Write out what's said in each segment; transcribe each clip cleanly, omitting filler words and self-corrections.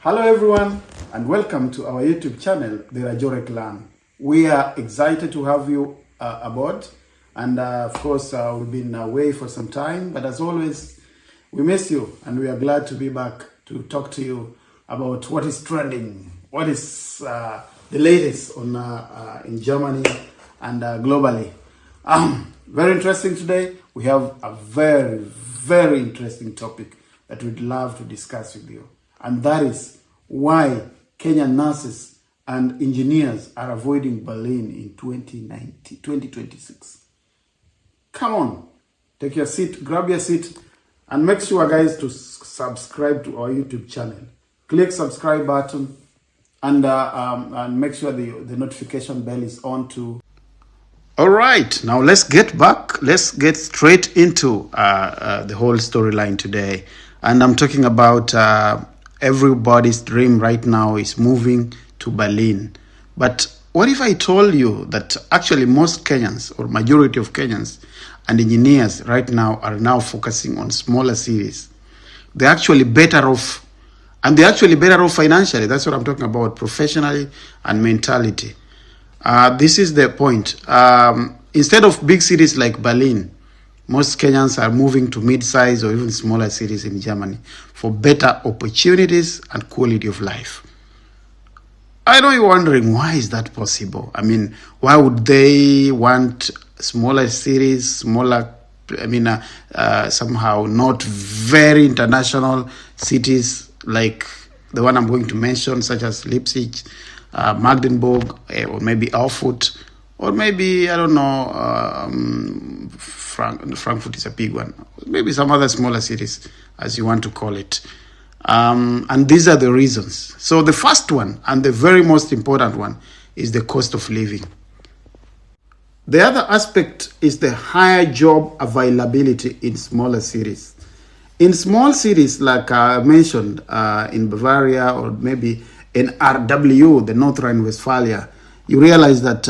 Hello everyone and welcome to our YouTube channel, The Rajore Clan. We are excited to have you aboard, and of course we've been away for some time, but as always we miss you and we are glad to be back to talk to you about what is trending, what is the latest on in Germany and globally. Very interesting today. We have a very interesting topic that we'd love to discuss with you, and that is why Kenyan nurses and engineers are avoiding Berlin in 2026. Come on, take your seat, grab your seat, and make sure, guys, to subscribe to our YouTube channel. Click subscribe button and make sure the notification bell is on too. All right, now let's get back. Let's get straight into the whole storyline today. And I'm talking about everybody's dream right now is moving to Berlin. But what if I told you that actually most Kenyans, or majority of Kenyans and engineers right now, are now focusing on smaller cities? They're actually better off, and they're actually better off financially. That's what I'm talking about, professionally and mentality. This is the point. Instead of big cities like Berlin, most Kenyans are moving to mid-sized or even smaller cities in Germany for better opportunities and quality of life. I know you're wondering, why is that possible? I mean, why would they want smaller cities, somehow not very international cities like the one I'm going to mention, such as Leipzig, Magdeburg, or maybe Erfurt, or maybe, I don't know, Frankfurt is a big one. Maybe some other smaller cities, as you want to call it. And these are the reasons. So the first one, and the very most important one, is the cost of living. The other aspect is the higher job availability in smaller cities. In small cities, like I mentioned, in Bavaria or maybe in RW, the North Rhine-Westphalia, you realize that,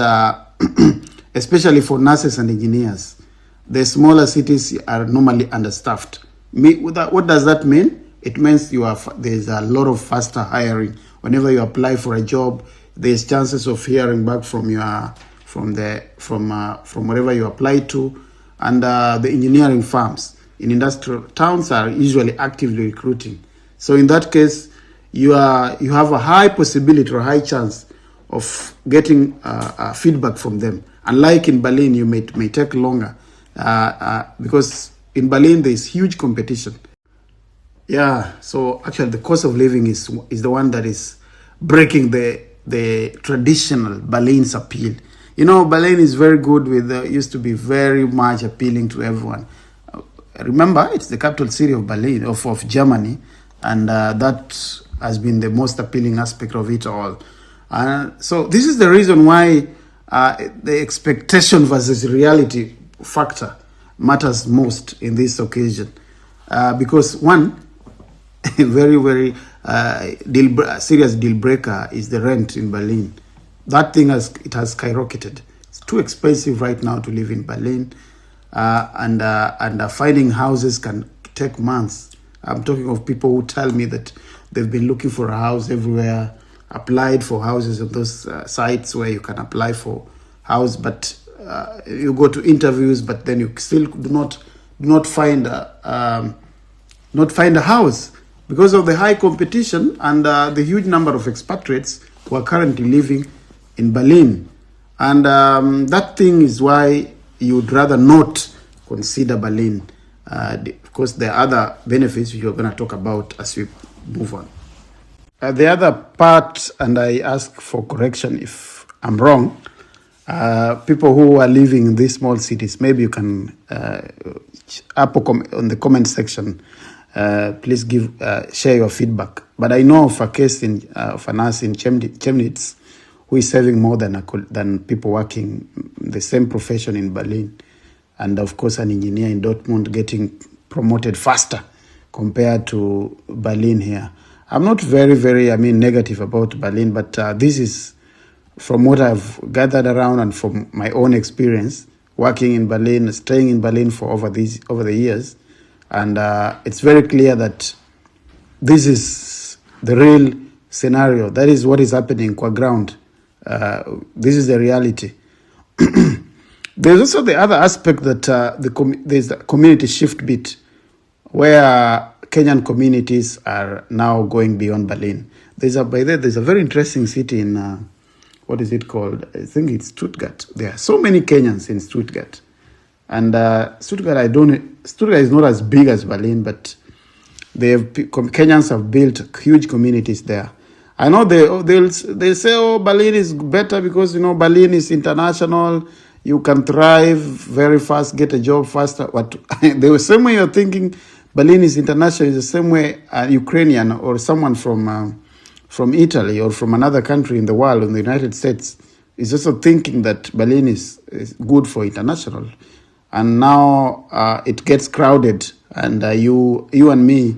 especially for nurses and engineers, the smaller cities are normally understaffed. What does that mean? It means there's a lot of faster hiring. Whenever you apply for a job, there's chances of hearing back from wherever you apply to, and the engineering firms in industrial towns are usually actively recruiting. So in that case, you have a high possibility or a high chance of getting feedback from them. Unlike in Berlin, you may take longer because in Berlin there is huge competition. Yeah, so actually the cost of living is the one that is breaking the traditional Berlin's appeal. You know, Berlin is very good used to be very much appealing to everyone. Remember, it's the capital city of Berlin, of Germany, and that has been the most appealing aspect of it all. So this is the reason why the expectation versus reality factor matters most in this occasion. Because one very serious deal breaker is the rent in Berlin. That thing has skyrocketed. It's too expensive right now to live in Berlin, and finding houses can take months. I'm talking of people who tell me that they've been looking for a house everywhere, applied for houses on those sites where you can apply for house, but you go to interviews, but then you still do not find a house because of the high competition and the huge number of expatriates who are currently living in Berlin. And that thing is why you would rather not consider Berlin. Of course, there are other benefits which we're going to talk about as we move on. The other part, and I ask for correction if I'm wrong, people who are living in these small cities, maybe you can, on the comment section, please share your feedback. But I know of a case of a nurse in Chemnitz who is saving more than people working the same profession in Berlin. And of course, an engineer in Dortmund getting promoted faster compared to Berlin here. I'm not very negative about Berlin, but this is from what I've gathered around and from my own experience working in Berlin, staying in Berlin for over the years. And it's very clear that this is the real scenario. That is what is happening on ground. This is the reality. There's also the other aspect that there's the community shift bit, where Kenyan communities are now going beyond Berlin. There's a very interesting city in what is it called? I think it's Stuttgart. There are so many Kenyans in Stuttgart, and Stuttgart is not as big as Berlin, but Kenyans have built huge communities there. I know they say, oh, Berlin is better because Berlin is international. You can thrive very fast, get a job faster. But the same way you're thinking Berlin is international is the same way a Ukrainian or someone from Italy or from another country in the world, in the United States, is also thinking that Berlin is good for international. And now it gets crowded, and you and me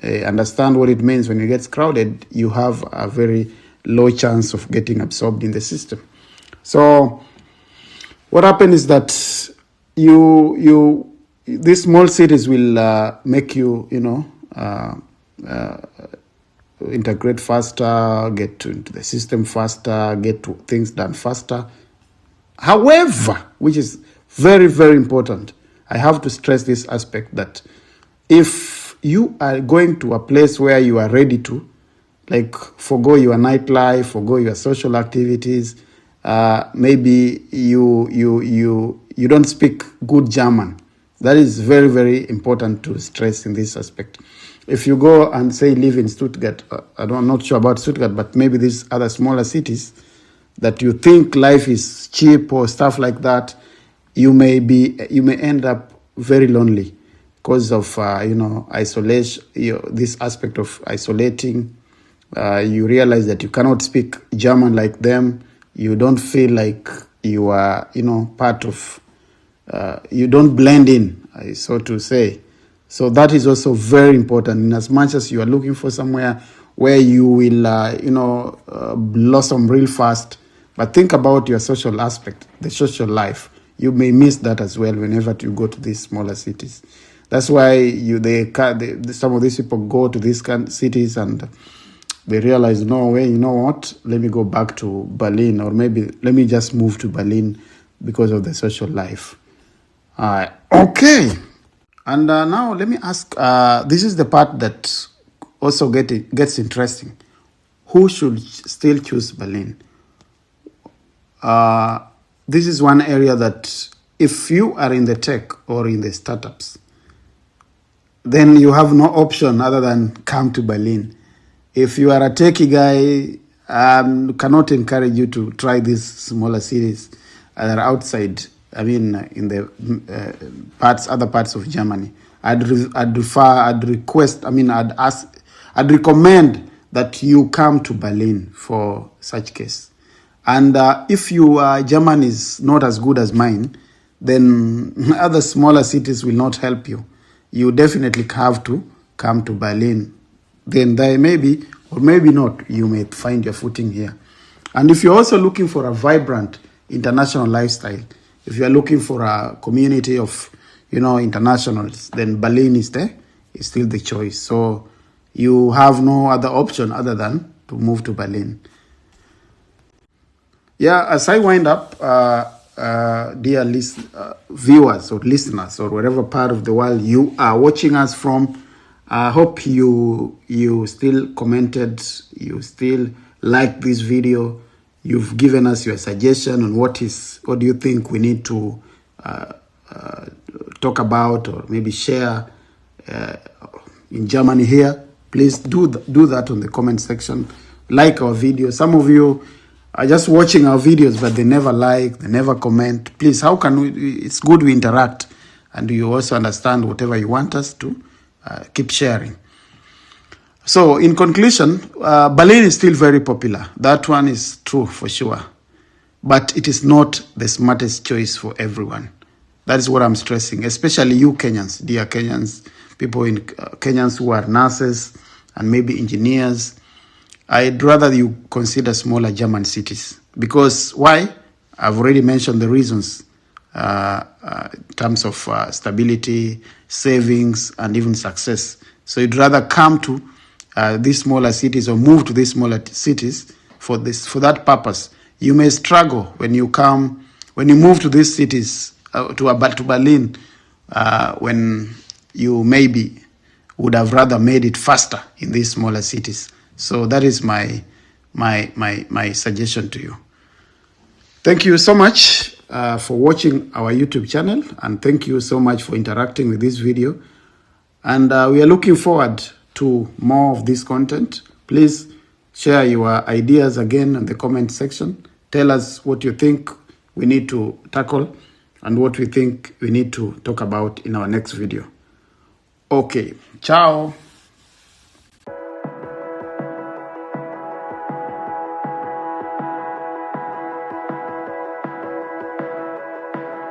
understand what it means when it gets crowded. You have a very low chance of getting absorbed in the system. So what happens is that these small cities will make you, integrate faster, get into the system faster, get to things done faster. However, which is very, very important, I have to stress this aspect that if you are going to a place where you are ready to, like, forgo your nightlife, forgo your social activities, maybe you don't speak good German. That is very, very important to stress in this aspect. If you go and say live in Stuttgart, I'm not sure about Stuttgart, but maybe these other smaller cities that you think life is cheap or stuff like that, you may end up very lonely because of isolation. This aspect of isolating, you realize that you cannot speak German like them. You don't feel like you are part of. You don't blend in, so to say. So that is also very important. In as much as you are looking for somewhere where you will, blossom real fast, but think about your social aspect, the social life. You may miss that as well whenever you go to these smaller cities. That's why some of these people go to these cities and they realize, no way, you know what? Let me go back to Berlin, or maybe let me just move to Berlin because of the social life. Okay. And now let me ask, this is the part that also gets interesting. Who should still choose Berlin? This is one area that if you are in the tech or in the startups, then you have no option other than come to Berlin. If you are a techie guy, cannot encourage you to try these smaller cities that are outside. I mean, in the other parts of Germany. I'd recommend that you come to Berlin for such case. And if your German is not as good as mine, then other smaller cities will not help you. You definitely have to come to Berlin. Then there maybe, or maybe not, you may find your footing here. And if you're also looking for a vibrant international lifestyle, if you are looking for a community of, internationals, then Berlin is still the choice. So you have no other option other than to move to Berlin. Yeah, as I wind up, dear viewers or listeners or wherever part of the world you are watching us from, I hope you still commented, you still liked this video. You've given us your suggestion on what do you think we need to talk about or maybe share in Germany here. Please do that on the comment section. Like our video. Some of you are just watching our videos, but they never like, they never comment. Please, how can we? It's good we interact, and you also understand whatever you want us to keep sharing. So, in conclusion, Berlin is still very popular. That one is true for sure. But it is not the smartest choice for everyone. That is what I'm stressing, especially you Kenyans, dear Kenyans, people in Kenyans who are nurses and maybe engineers. I'd rather you consider smaller German cities. Because why? I've already mentioned the reasons in terms of stability, savings, and even success. So you'd rather come to these smaller cities or move to these smaller cities for that purpose. You may struggle when you move to these cities to Berlin, when you maybe would have rather made it faster in these smaller cities. So that is my suggestion to you. Thank you so much for watching our YouTube channel, and thank you so much for interacting with this video. And we are looking forward to more of this content. Please share your ideas again in the comment section. Tell us what you think we need to tackle and what we think we need to talk about in our next video. Okay, ciao.